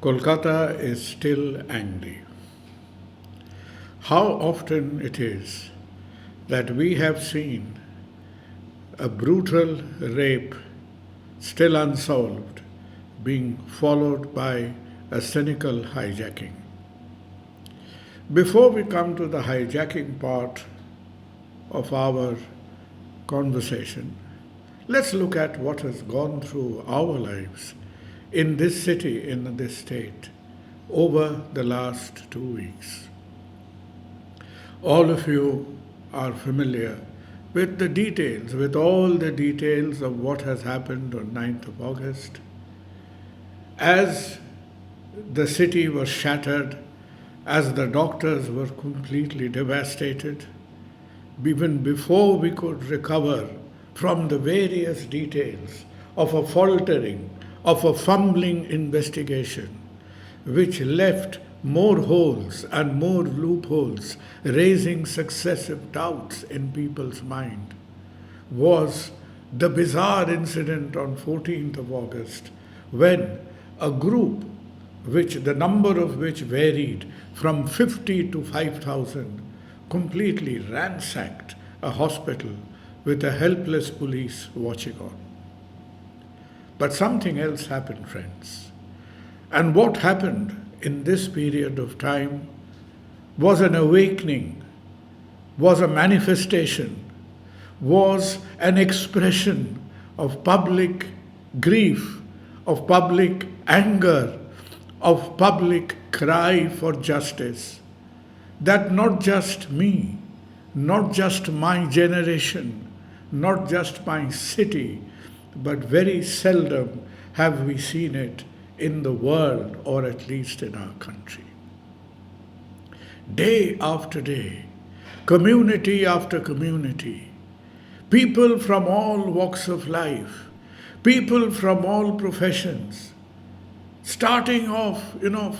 Kolkata is still angry. How often it is that we have seen a brutal rape still unsolved being followed by a cynical hijacking. Before we come to the hijacking part of our conversation, let's look at what has gone through our lives in this city, in this state, over the last 2 weeks. All of you are familiar with the details, with all the details of what has happened on 9th of August. As the city was shattered, as the doctors were completely devastated, even before we could recover from the various details of a faltering, of a fumbling investigation, which left more holes and more loopholes, raising successive doubts in people's mind, was the bizarre incident on 14th of August when a group, which the number of which varied from 50 to 5,000, completely ransacked a hospital with a helpless police watching on. But something else happened, friends. And what happened in this period of time was an awakening, was a manifestation, was an expression of public grief, of public anger, of public cry for justice. That not just me, not just my generation, not just my city, but very seldom have we seen it in the world, or at least in our country. Day after day, community after community, people from all walks of life, people from all professions, starting off,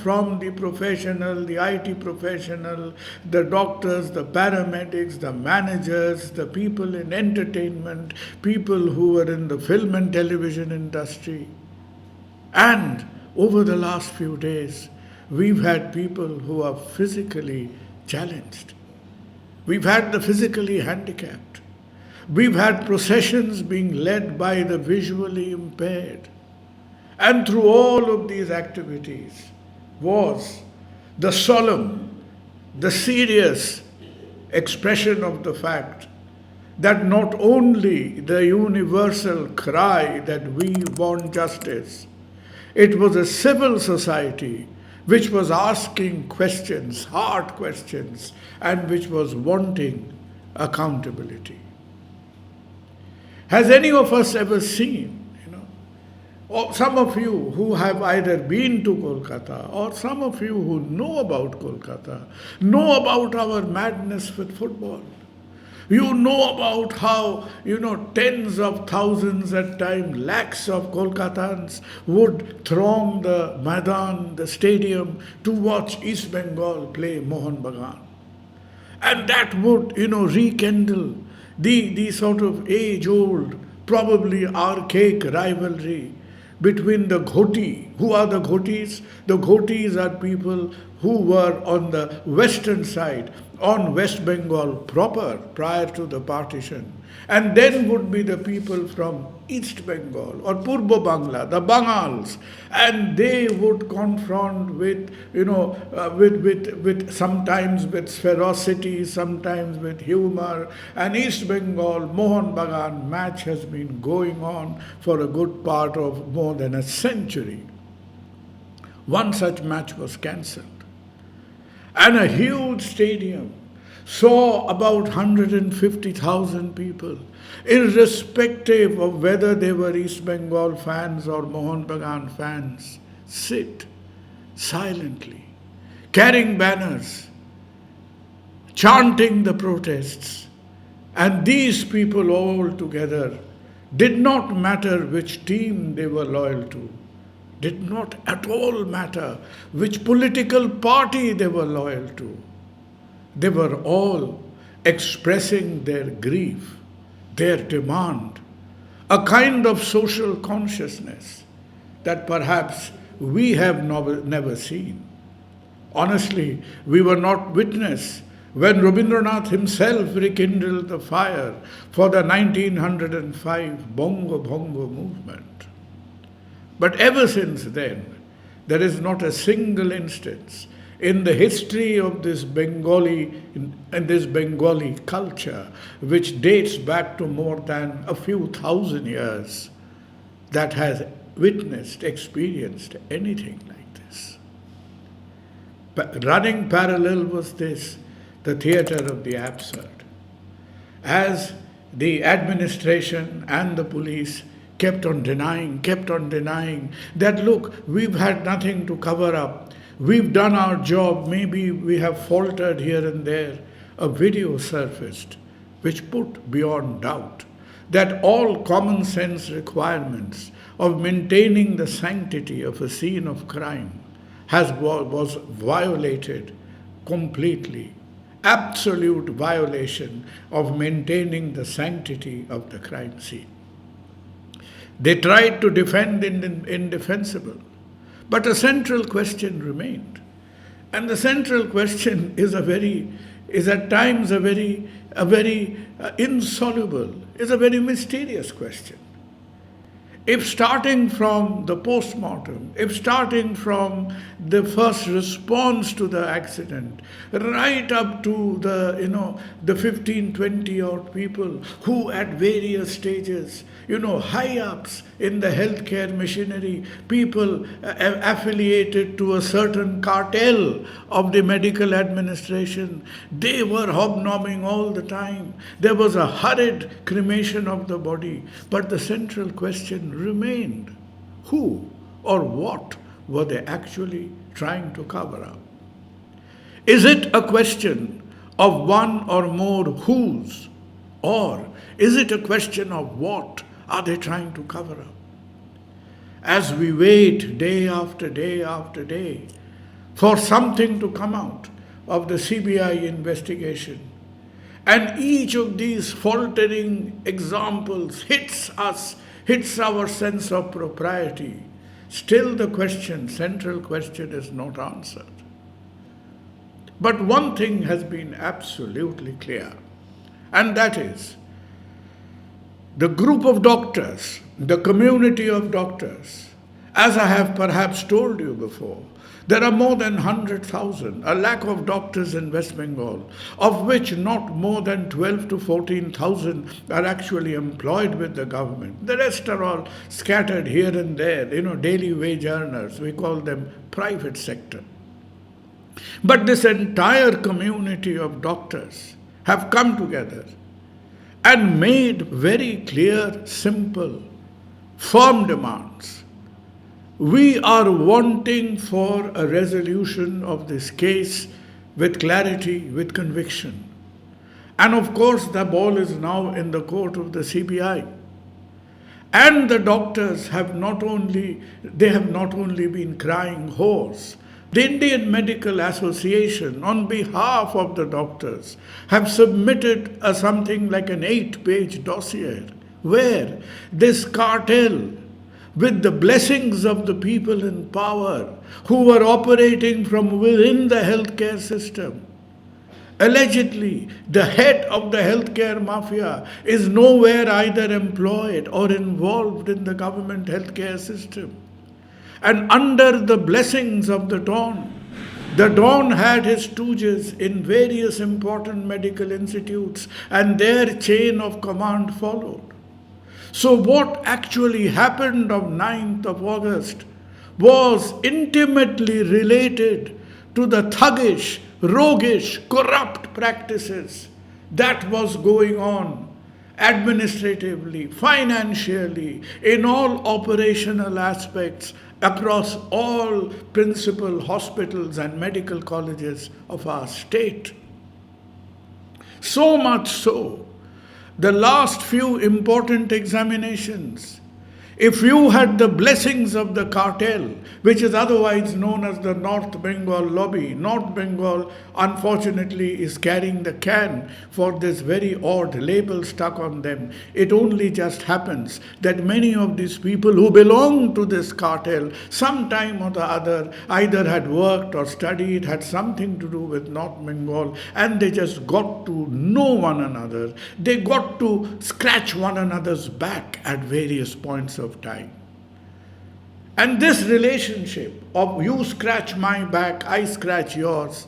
from the professional, the IT professional, the doctors, the paramedics, the managers, the people in entertainment, people who were in the film and television industry. And over the last few days, we've had people who are physically challenged. We've had the physically handicapped. We've had processions being led by the visually impaired. And through all of these activities was the solemn, the serious expression of the fact that not only the universal cry that we want justice, it was a civil society which was asking questions, hard questions, and which was wanting accountability. Has any of us ever seen, or some of you who have either been to Kolkata or some of you who know about Kolkata, know about our madness with football. You know about how, tens of thousands, at times lakhs of Kolkatans would throng the Maidan, the stadium, to watch East Bengal play Mohun Bagan. And that would, rekindle the sort of age-old, probably archaic rivalry between the Ghoti. Who are the Ghotis? The Ghotis are people who were on the western side, on West Bengal proper, prior to the partition. And then would be the people from East Bengal or Purbo Bangla, the Bangals. And they would confront with, with sometimes with ferocity, sometimes with humor. And East Bengal, Mohun Bagan match has been going on for a good part of more than a century. One such match was cancelled. And a huge stadium saw about 150,000 people, irrespective of whether they were East Bengal fans or Mohun Bagan fans, sit silently, carrying banners, chanting the protests. And these people all together did not matter which team they were loyal to, did not at all matter which political party they were loyal to. They were all expressing their grief, their demand, a kind of social consciousness that perhaps we have never seen. Honestly, we were not witness when Rabindranath himself rekindled the fire for the 1905 Bongo Bongo movement. But ever since then, there is not a single instance in the history of this Bengali culture, which dates back to more than a few thousand years, that has experienced anything like this. But running parallel was this, the theatre of the absurd. As the administration and the police kept on denying that, look, we've had nothing to cover up. We've done our job. Maybe we have faltered here and there. A video surfaced which put beyond doubt that all common sense requirements of maintaining the sanctity of a scene of crime was violated completely. Absolute violation of maintaining the sanctity of the crime scene. They tried to defend indefensible, but a central question remained. And the central question is at times a very insoluble, is a very mysterious question. If starting from the postmortem, if starting from the first response to the accident, right up to the 15, 20 odd people who at various stages, high ups in the healthcare machinery, people affiliated to a certain cartel of the medical administration, they were hobnobbing all the time. There was a hurried cremation of the body, but the central question remained: who or what were they actually trying to cover up? Is it a question of one or more whos, or is it a question of what are they trying to cover up? As we wait day after day after day for something to come out of the CBI investigation, and each of these faltering examples hits our sense of propriety, still the central question is not answered. But one thing has been absolutely clear, and that is the group of doctors, the community of doctors. As I have perhaps told you before, there are more than 100,000, a lakh of doctors in West Bengal, of which not more than 12 to 14,000 are actually employed with the government. The rest are all scattered here and there, daily wage earners. We call them private sector. But this entire community of doctors have come together and made very clear, simple, firm demands. We are wanting for a resolution of this case with clarity, with conviction. And of course, the ball is now in the court of the CBI. And the doctors have not only been crying hoarse. The Indian Medical Association, on behalf of the doctors, have submitted something like an 8-page dossier where this cartel, with the blessings of the people in power who were operating from within the healthcare system, allegedly the head of the healthcare mafia is nowhere either employed or involved in the government healthcare system. And under the blessings of the Don had his stooges in various important medical institutes, and their chain of command followed. So what actually happened on 9th of August was intimately related to the thuggish, roguish, corrupt practices that was going on administratively, financially, in all operational aspects across all principal hospitals and medical colleges of our state. So much so, the last few important examinations If you had the blessings of the cartel, which is otherwise known as the North Bengal lobby, North Bengal unfortunately is carrying the can for this very odd label stuck on them. It only just happens that many of these people who belong to this cartel, sometime or the other, either had worked or studied, had something to do with North Bengal, and they just got to know one another. They got to scratch one another's back at various points of time. And this relationship of you scratch my back, I scratch yours,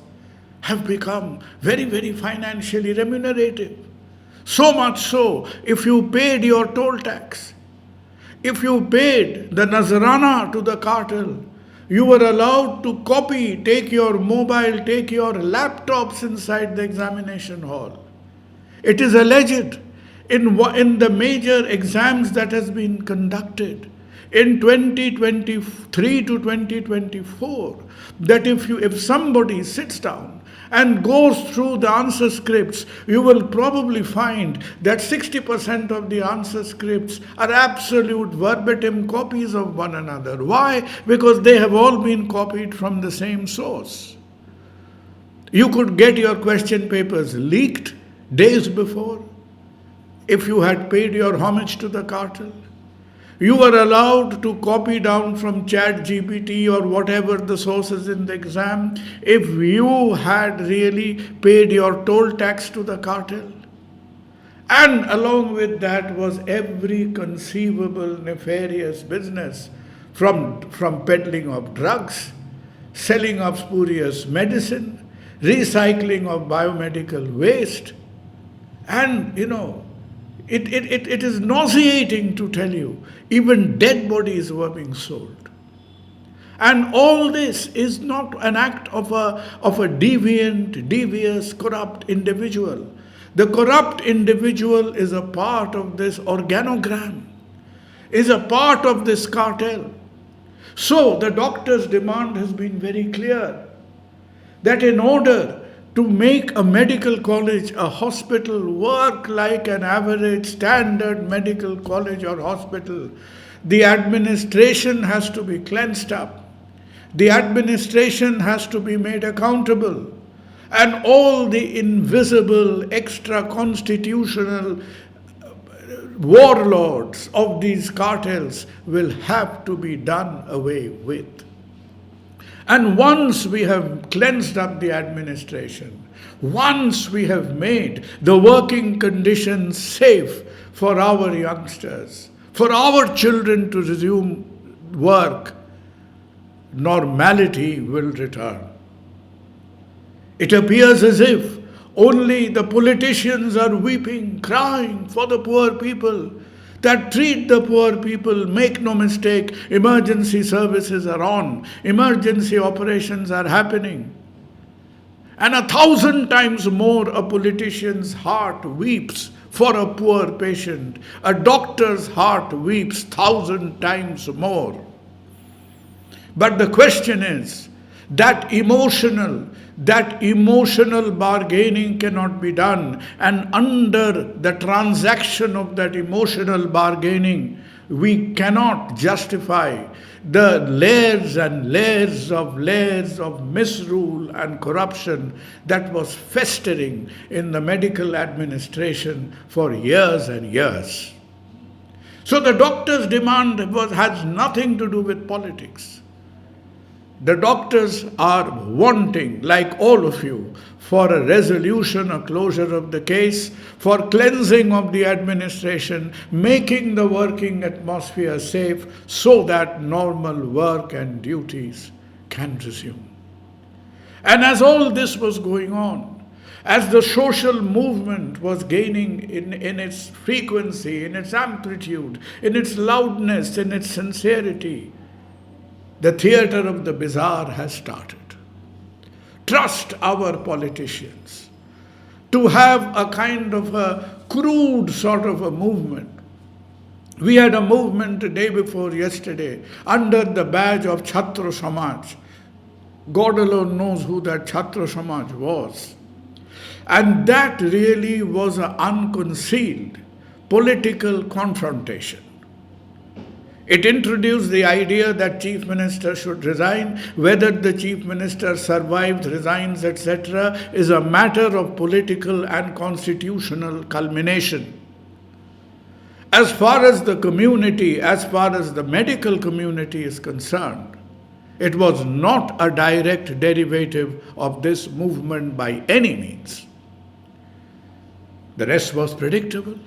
have become very, very financially remunerative. So much so, if you paid your toll tax, if you paid the Nazarana to the cartel, you were allowed to copy, take your mobile, take your laptops inside the examination hall. It is alleged in the major exams that has been conducted in 2023 to 2024, that if somebody sits down and goes through the answer scripts, you will probably find that 60% of the answer scripts are absolute verbatim copies of one another. Why? Because they have all been copied from the same source. You could get your question papers leaked days before if you had paid your homage to the cartel. You were allowed to copy down from ChatGPT or whatever the sources in the exam if you had really paid your toll tax to the cartel. And along with that was every conceivable nefarious business, from peddling of drugs, selling of spurious medicine, recycling of biomedical waste. And, it is nauseating to tell you, even dead bodies were being sold. And all this is not an act of a deviant, devious, corrupt individual. The corrupt individual is a part of this organogram, is a part of this cartel. So the doctor's demand has been very clear, that in order to make a medical college, a hospital, work like an average standard medical college or hospital, the administration has to be cleansed up. The administration has to be made accountable. And all the invisible, extra-constitutional warlords of these cartels will have to be done away with. And once we have cleansed up the administration, once we have made the working conditions safe for our youngsters, for our children to resume work, normality will return. It appears as if only the politicians are weeping, crying for the poor people, that treat the poor people. Make no mistake, emergency services are on, emergency operations are happening. And 1,000 times more a politician's heart weeps for a poor patient. A doctor's heart weeps 1,000 times more. But the question is, that emotional bargaining cannot be done, and under the transaction of that emotional bargaining, we cannot justify the layers and layers of misrule and corruption that was festering in the medical administration for years and years. So the doctor's demand has nothing to do with politics. The doctors are wanting, like all of you, for a resolution, a closure of the case, for cleansing of the administration, making the working atmosphere safe so that normal work and duties can resume. And as all this was going on, as the social movement was gaining in its frequency, in its amplitude, in its loudness, in its sincerity, the theatre of the bizarre has started. Trust our politicians to have a kind of a crude sort of a movement. We had a movement the day before yesterday under the badge of Chhatra Samaj. God alone knows who that Chhatra Samaj was. And that really was an unconcealed political confrontation. It introduced the idea that Chief Minister should resign. Whether the Chief Minister survives, resigns, etc., is a matter of political and constitutional culmination. As far as the community, as far as the medical community is concerned, it was not a direct derivative of this movement by any means. The rest was predictable.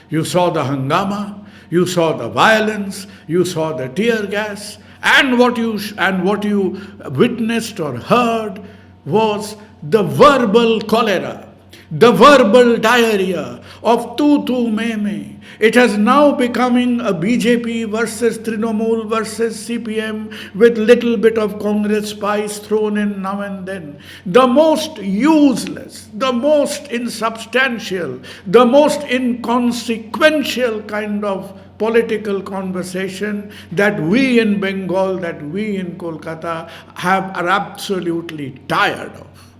You saw the hangama, you saw the violence, you saw the tear gas, and what you witnessed or heard was the verbal cholera, the verbal diarrhea of tu me me. It has now becoming a BJP versus Trinamool versus CPM with little bit of Congress spice thrown in now and then. The most useless, the most insubstantial, the most inconsequential kind of political conversation that we in Bengal, that we in Kolkata are absolutely tired of.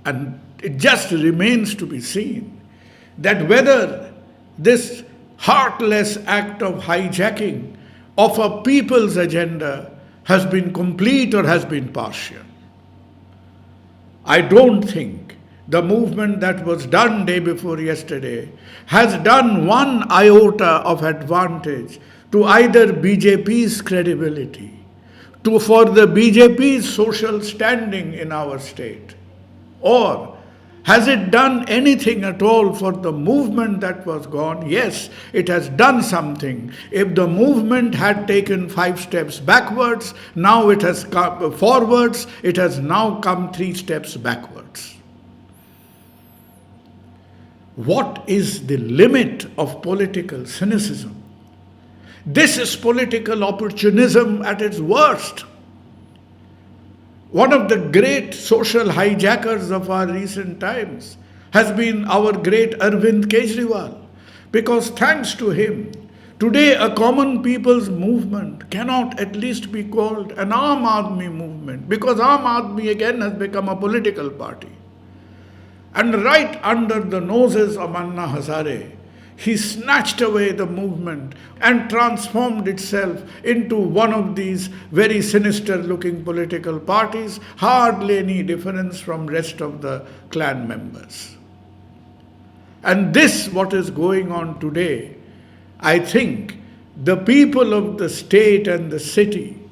And it just remains to be seen that whether this heartless act of hijacking of a people's agenda has been complete or has been partial. I don't think the movement that was done day before yesterday has done one iota of advantage to either BJP's credibility, for the BJP's social standing in our state, or has it done anything at all for the movement that was gone? Yes, it has done something. If the movement had taken 5 steps backwards, now it has come forwards, it has now come 3 steps backwards. What is the limit of political cynicism? This is political opportunism at its worst. One of the great social hijackers of our recent times has been our great Arvind Kejriwal, because thanks to him, today a common people's movement cannot at least be called an Aam Aadmi movement, because Aam Aadmi again has become a political party. And right under the noses of Anna Hazare, he snatched away the movement and transformed itself into one of these very sinister-looking political parties, hardly any difference from rest of the clan members. And this, what is going on today, I think the people of the state and the city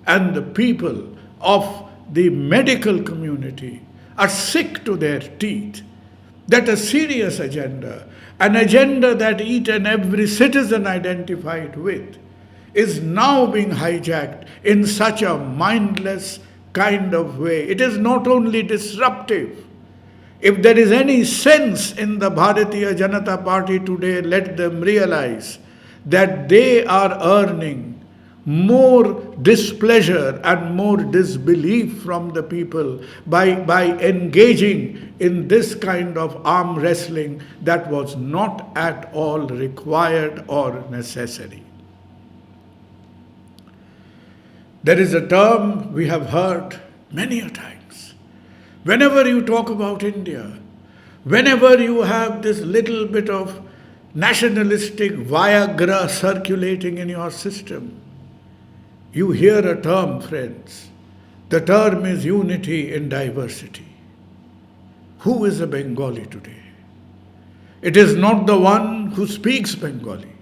and the people of the medical community are sick to their teeth that a serious agenda, an agenda that each and every citizen identified with, is now being hijacked in such a mindless kind of way. It is not only disruptive. If there is any sense in the Bharatiya Janata Party today, let them realize that they are earning more displeasure and more disbelief from the people by engaging in this kind of arm wrestling that was not at all required or necessary. There is a term we have heard many a times. Whenever you talk about India, whenever you have this little bit of nationalistic Viagra circulating in your system, you hear a term, friends. The term is unity in diversity. Who is a Bengali today? It is not the one who speaks Bengali.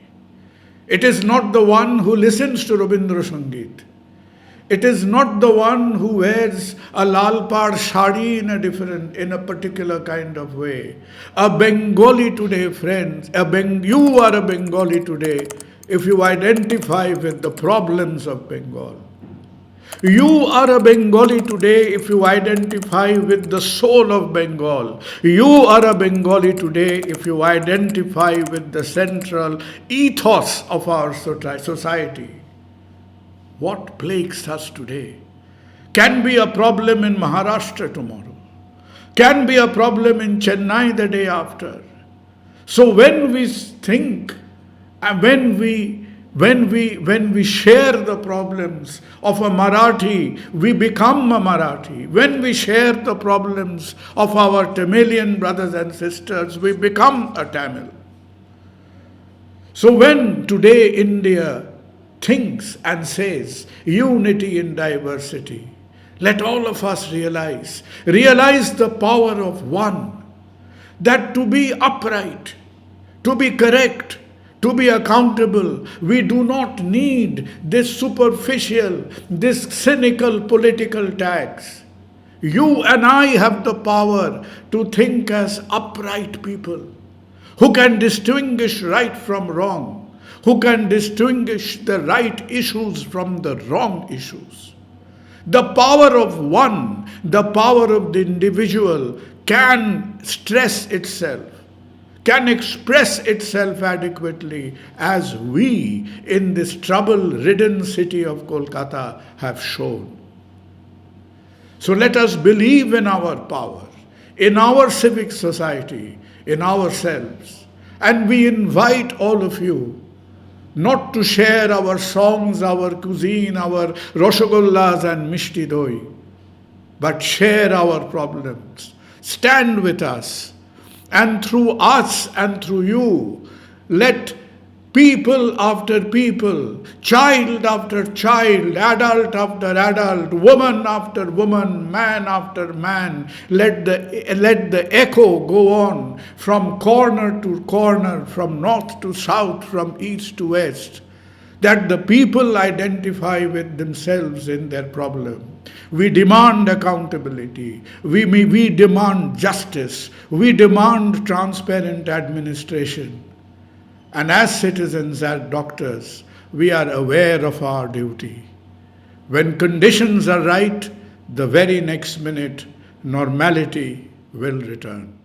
It is not the one who listens to Rabindra Sangeet. It is not the one who wears a lal pad shadi in a particular kind of way. A Bengali today, friends, you are a Bengali today if you identify with the problems of Bengal. You are a Bengali today if you identify with the soul of Bengal. You are a Bengali today if you identify with the central ethos of our society. What plagues us today can be a problem in Maharashtra tomorrow, can be a problem in Chennai the day after. So when we think and when we share the problems of a Marathi, we become a Marathi. When we share the problems of our Tamilian brothers and sisters, we become a Tamil. So when today India thinks and says unity in diversity, let all of us realize the power of one, that to be upright, to be correct, to be accountable, we do not need this superficial, this cynical political tax. You and I have the power to think as upright people who can distinguish right from wrong, who can distinguish the right issues from the wrong issues. The power of one, the power of the individual can stress itself, can express itself adequately, as we in this trouble-ridden city of Kolkata have shown. So let us believe in our power, in our civic society, in ourselves. And we invite all of you not to share our songs, our cuisine, our rosogollas and mishti doi, but share our problems. Stand with us. And through us and through you, let people after people, child after child, adult after adult, woman after woman, man after man, let the echo go on from corner to corner, from north to south, from east to west, that the people identify with themselves in their problem. We demand accountability. We demand justice. We demand transparent administration. And as citizens, as doctors, we are aware of our duty. When conditions are right, the very next minute, normality will return.